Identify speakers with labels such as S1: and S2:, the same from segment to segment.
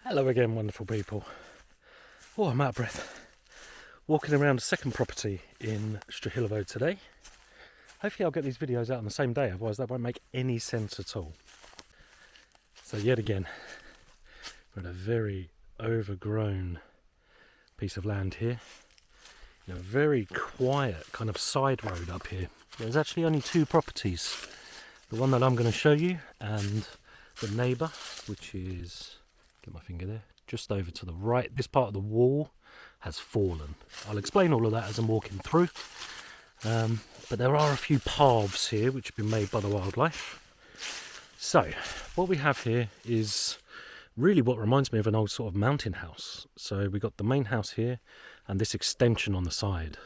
S1: Hello again, wonderful people. Oh, I'm out of breath. Walking around a second property in Strahilovo today. Hopefully I'll get these videos out on the same day, otherwise that won't make any sense at all. So yet again, we're at a very overgrown piece of land here. In a very quiet kind of side road up here. There's actually only two properties. The one that I'm going to show you and the neighbour, which is, get my finger there, just over to the right. This part of the wall has fallen. I'll explain all of that as I'm walking through. But there are a few paths here which have been made by the wildlife. So what we have here is really what reminds me of an old sort of mountain house. So we've got the main house here and this extension on the side.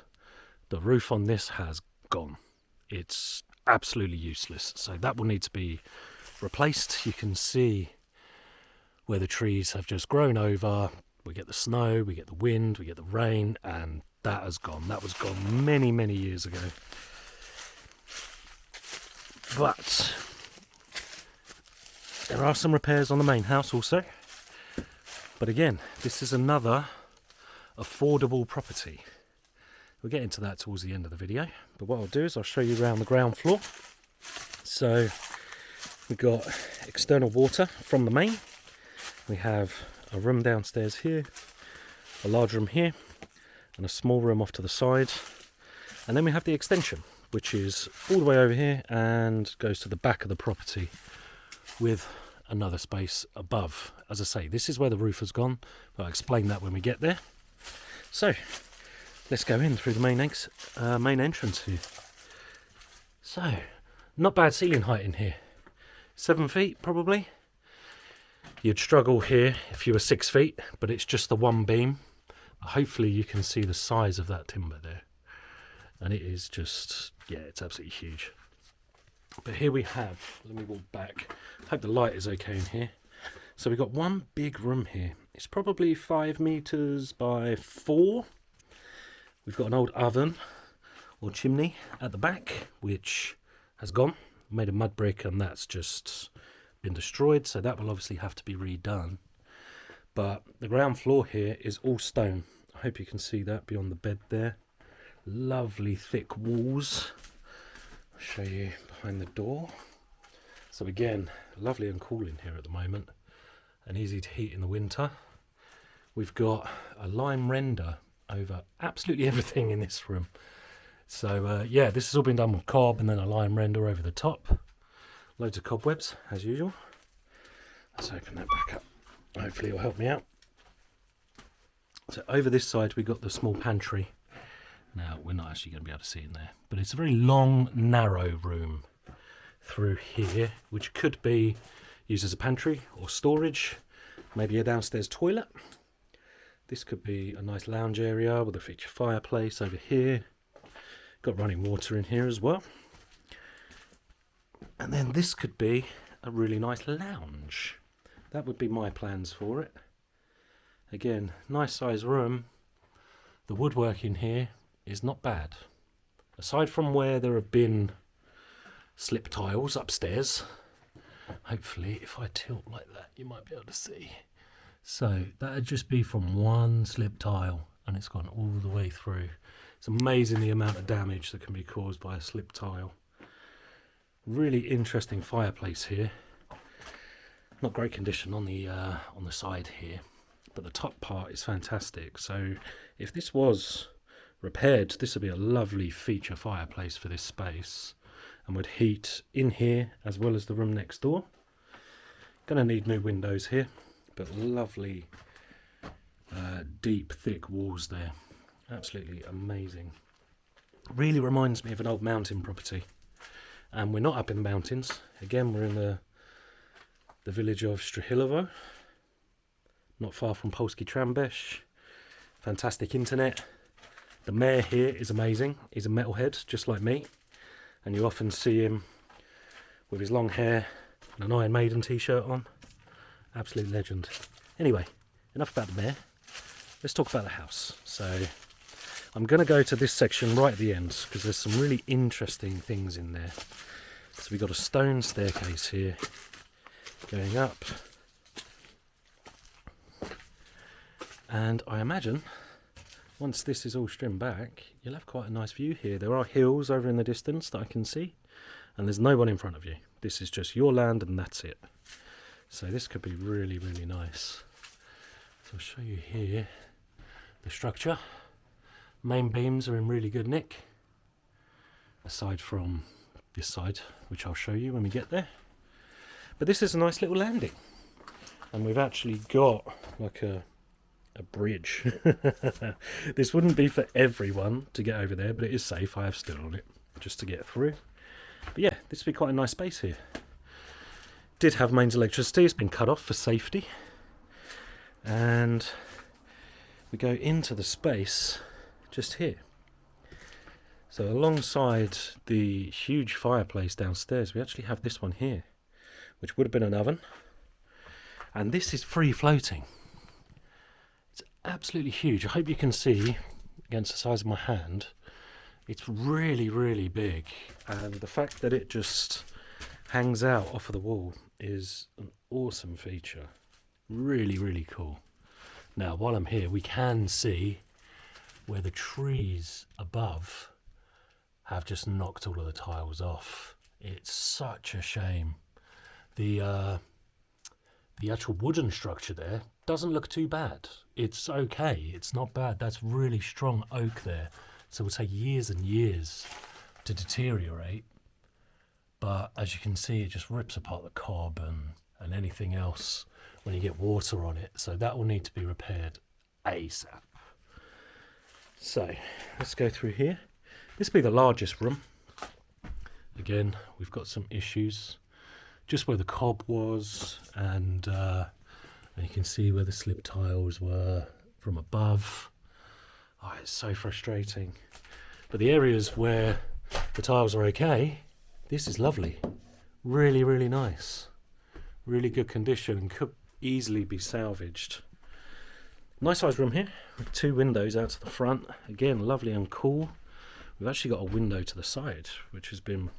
S1: The roof on this has gone. It's absolutely useless. So that will need to be replaced. You can see where the trees have just grown over. We get the snow, we get the wind, we get the rain, and that has gone. That was gone many, many years ago. But there are some repairs on the main house also. But again, this is another affordable property. We'll get into that towards the end of the video. But what I'll do is I'll show you around the ground floor. So we've got external water from the main. We have a room downstairs here, a large room here, and a small room off to the side. And then we have the extension, which is all the way over here and goes to the back of the property with another space above. As I say, this is where the roof has gone, but I'll explain that when we get there. So let's go in through the main entrance here. So, not bad ceiling height in here. 7 feet probably. You'd struggle here if you were 6 feet, but it's just the one beam. Hopefully you can see the size of that timber there. And it is just, yeah, it's absolutely huge. But here we have, let me walk back. Hope the light is okay in here. So we've got one big room here. It's probably 5 meters by 4. We've got an old oven or chimney at the back, which has gone. Made of mud brick, and that's just been destroyed, so that will obviously have to be redone. But the ground floor here is all stone. I hope you can see that beyond the bed there. Lovely thick walls. I'll show you behind the door. So again, lovely and cool in here at the moment, and easy to heat in the winter. We've got a lime render over absolutely everything in this room. So yeah, this has all been done with cob and then a lime render over the top. Loads of cobwebs as usual. Let's open that back up. Hopefully it'll help me out. So over this side we've got the small pantry. Now we're not actually going to be able to see in there, but it's a very long, narrow room through here, which could be used as a pantry or storage, maybe a downstairs toilet. This could be a nice lounge area with a feature fireplace over here. Got running water in here as well. And then this could be a really nice lounge. That would be my plans for it. Again, nice size room. The woodwork in here is not bad. Aside from where there have been slip tiles upstairs. Hopefully if I tilt like that you might be able to see. So that would just be from one slip tile and it's gone all the way through. It's amazing the amount of damage that can be caused by a slip tile. Really interesting fireplace here. Not great condition on the side here, but the top part is fantastic. So if this was repaired, this would be a lovely feature fireplace for this space, and would heat in here as well as the room next door. Gonna need new windows here, but lovely deep thick walls there. Absolutely amazing. Really reminds me of an old mountain property. And we're not up in the mountains. Again, we're in the village of Strahilovo, not far from Polski Trambesz. Fantastic internet. The mayor here is amazing. He's a metalhead, just like me. And you often see him with his long hair and an Iron Maiden t-shirt on. Absolute legend. Anyway, enough about the mayor. Let's talk about the house. So I'm going to go to this section right at the end because there's some really interesting things in there. So we've got a stone staircase here going up. And I imagine once this is all trimmed back, you'll have quite a nice view here. There are hills over in the distance that I can see, and there's no one in front of you. This is just your land and that's it. So this could be really, really nice. So I'll show you here the structure. Main beams are in really good nick, aside from this side, which I'll show you when we get there. But this is a nice little landing, and we've actually got like a bridge. This wouldn't be for everyone to get over there, but it is safe. I have stood on it just to get through. But yeah, this would be quite a nice space here. Did have mains electricity, it's been cut off for safety. And we go into the space just here. So alongside the huge fireplace downstairs, we actually have this one here, which would have been an oven. And this is free floating. It's absolutely huge. I hope you can see against the size of my hand. It's really, really big. And the fact that it just hangs out off of the wall is an awesome feature. Really, really cool. Now, while I'm here, we can see where the trees above have just knocked all of the tiles off. It's such a shame. The actual wooden structure there doesn't look too bad. It's okay, it's not bad. That's really strong oak there. So it will take years and years to deteriorate. But as you can see, it just rips apart the cob and anything else when you get water on it. So that will need to be repaired ASAP. So let's go through here. This will be the largest room. Again, we've got some issues just where the cob was, and you can see where the slip tiles were from above. Oh, it's so frustrating. But the areas where the tiles are okay, this is lovely. Really, really nice. Really good condition and could easily be salvaged. Nice sized room here with 2 windows out to the front. Again, lovely and cool. We've actually got a window to the side, which has been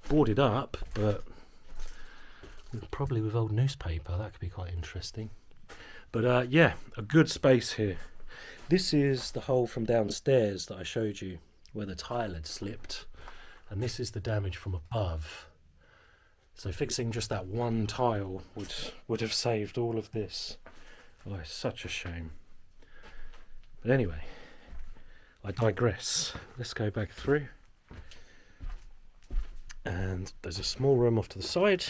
S1: boarded up, but probably with old newspaper. That could be quite interesting. But yeah, a good space here. This is the hole from downstairs that I showed you where the tile had slipped, and this is the damage from above. So fixing just that one tile would have saved all of this. Oh, it's such a shame. But anyway, I digress. Let's go back through. And there's a small room off to the side,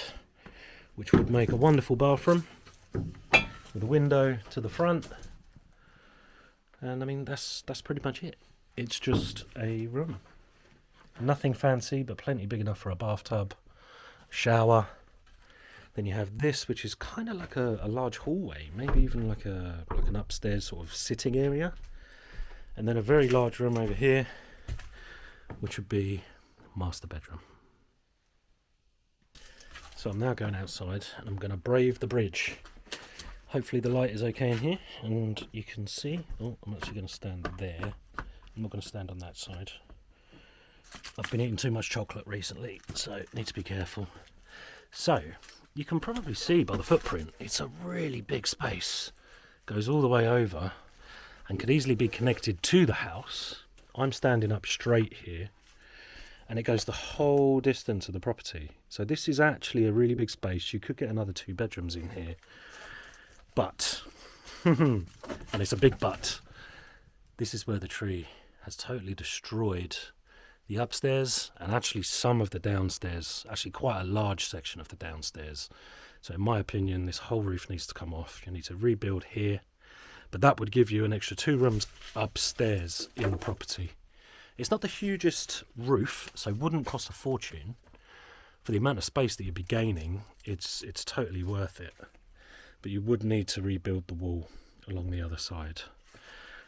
S1: which would make a wonderful bathroom with a window to the front. And I mean, that's pretty much it. It's just a room. Nothing fancy, but plenty big enough for a bathtub, shower. Then you have this, which is kind of like a large hallway, maybe even like an upstairs sort of sitting area. And then a very large room over here, which would be master bedroom. So I'm now going outside and I'm going to brave the bridge. Hopefully the light is okay in here and you can see. Oh, I'm actually going to stand there. I'm not going to stand on that side. I've been eating too much chocolate recently, so need to be careful. So you can probably see by the footprint, it's a really big space. Goes all the way over and could easily be connected to the house. I'm standing up straight here and it goes the whole distance of the property. So this is actually a really big space. You could get another 2 bedrooms in here. But, and it's a big but, this is where the tree has totally destroyed the upstairs and actually some of the downstairs, actually quite a large section of the downstairs. So in my opinion, this whole roof needs to come off. You need to rebuild here, but that would give you an extra 2 rooms upstairs in the property. It's not the hugest roof, so it wouldn't cost a fortune. For the amount of space that you'd be gaining, it's totally worth it. But you would need to rebuild the wall along the other side.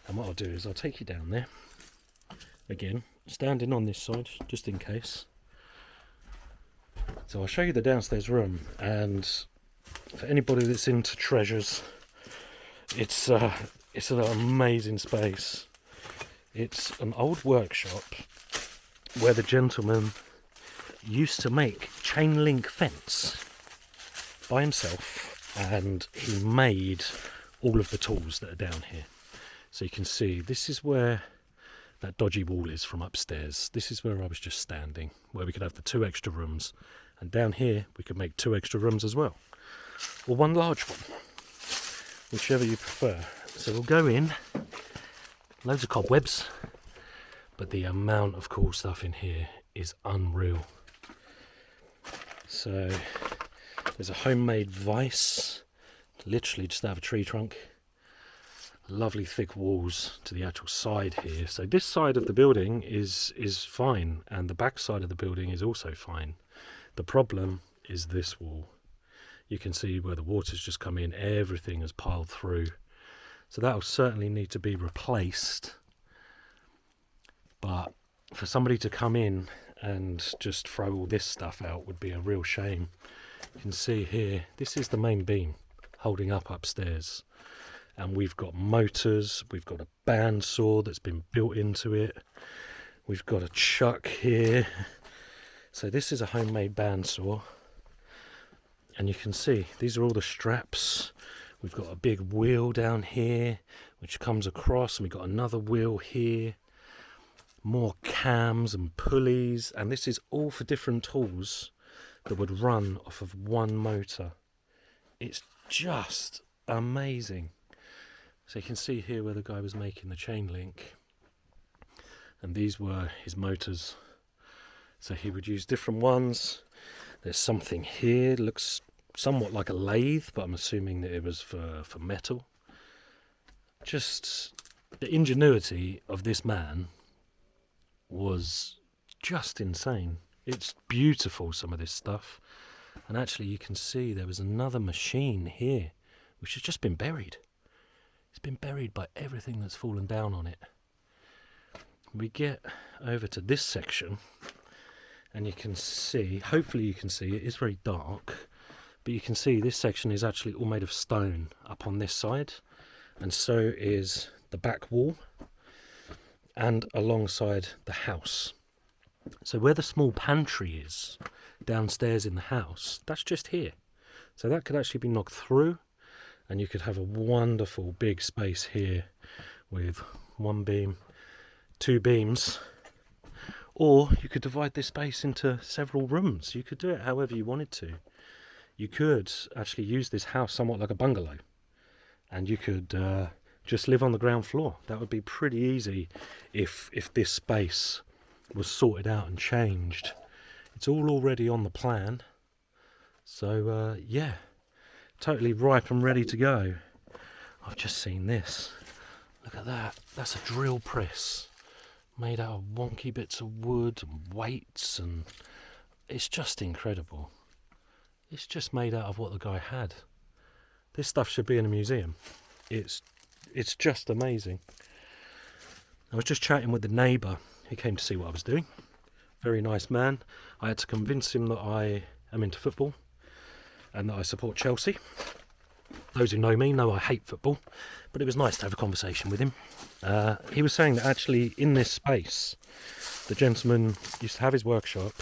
S1: And what I'll do is I'll take you down there. Again, standing on this side, just in case. So I'll show you the downstairs room, and for anybody that's into treasures, it's an amazing space. It's an old workshop where the gentleman used to make chain link fence by himself, and he made all of the tools that are down here. So you can see this is where that dodgy wall is from upstairs. This is where I was just standing, where we could have the 2 extra rooms. And down here we could make 2 extra rooms as well. Or 1 large one, whichever you prefer. So we'll go in, loads of cobwebs, but the amount of cool stuff in here is unreal. So there's a homemade vise, literally just out of a tree trunk. Lovely thick walls to the actual side here. So this side of the building is fine, and the back side of the building is also fine. The problem is this wall. You can see where the water's just come in, everything has piled through. So that'll certainly need to be replaced. But for somebody to come in and just throw all this stuff out would be a real shame. You can see here, this is the main beam holding up upstairs. And we've got motors, we've got a bandsaw that's been built into it. We've got a chuck here. So this is a homemade bandsaw. And you can see, these are all the straps. We've got a big wheel down here, which comes across, and we've got another wheel here. More cams and pulleys, and this is all for different tools that would run off of 1 motor. It's just amazing. So you can see here where the guy was making the chain link, and these were his motors. So he would use different ones. There's something here, looks somewhat like a lathe, but I'm assuming that it was for metal. Just the ingenuity of this man was just insane. It's beautiful, some of this stuff. And actually you can see there was another machine here which has just been buried. It's been buried by everything that's fallen down on it. We get over to this section and you can see, hopefully you can see, it is very dark, but you can see this section is actually all made of stone up on this side, and so is the back wall and alongside the house. So where the small pantry is downstairs in the house, that's just here. So that could actually be knocked through and you could have a wonderful big space here with 1 beam, 2 beams, or you could divide this space into several rooms. You could do it however you wanted to. You could actually use this house somewhat like a bungalow, and you could just live on the ground floor. That would be pretty easy if this space was sorted out and changed. It's all already on the plan, so yeah, totally ripe and ready to go. I've just seen this. Look at that. That's a drill press made out of wonky bits of wood and weights, and it's just incredible. It's just made out of what the guy had. This stuff should be in a museum. It's just amazing. I was just chatting with the neighbour. He came to see what I was doing. Very nice man. I had to convince him that I am into football and that I support Chelsea. Those who know me know I hate football, but it was nice to have a conversation with him. He was saying that actually in this space, the gentleman used to have his workshop,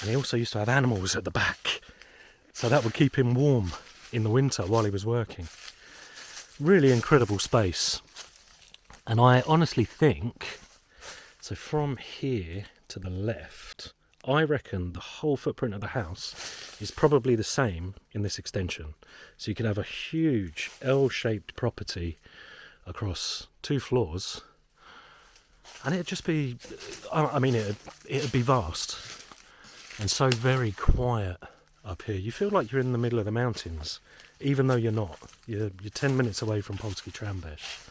S1: and he also used to have animals at the back, so that would keep him warm in the winter while he was working. Really incredible space. And I honestly think, so from here to the left, I reckon the whole footprint of the house is probably the same in this extension. So you could have a huge L-shaped property across 2 floors, and it'd just be, I mean, it'd be vast and so very quiet up here. You feel like you're in the middle of the mountains, even though you're not. You're 10 minutes away from Polski Trambesz.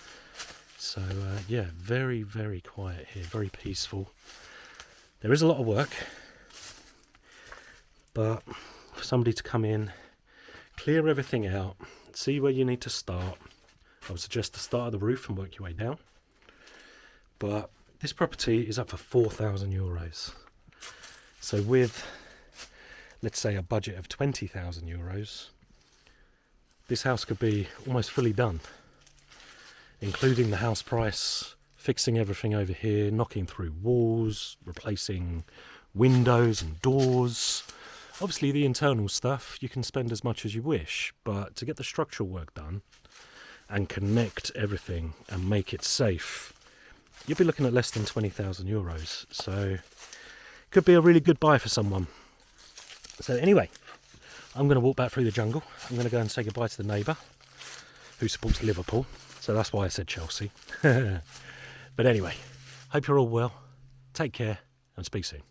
S1: So yeah, very, very quiet here, very peaceful. There is a lot of work, but for somebody to come in, clear everything out, see where you need to start. I would suggest to start at the roof and work your way down. But this property is up for €4,000. So with, let's say, a budget of €20,000, this house could be almost fully done, including the house price, fixing everything over here, knocking through walls, replacing windows and doors. Obviously the internal stuff you can spend as much as you wish, but to get the structural work done, and connect everything and make it safe, you'll be looking at less than 20,000 euros. So could be a really good buy for someone. So anyway, I'm going to walk back through the jungle. I'm going to go and say goodbye to the neighbour who supports Liverpool. So that's why I said Chelsea. But anyway, hope you're all well. Take care and speak soon.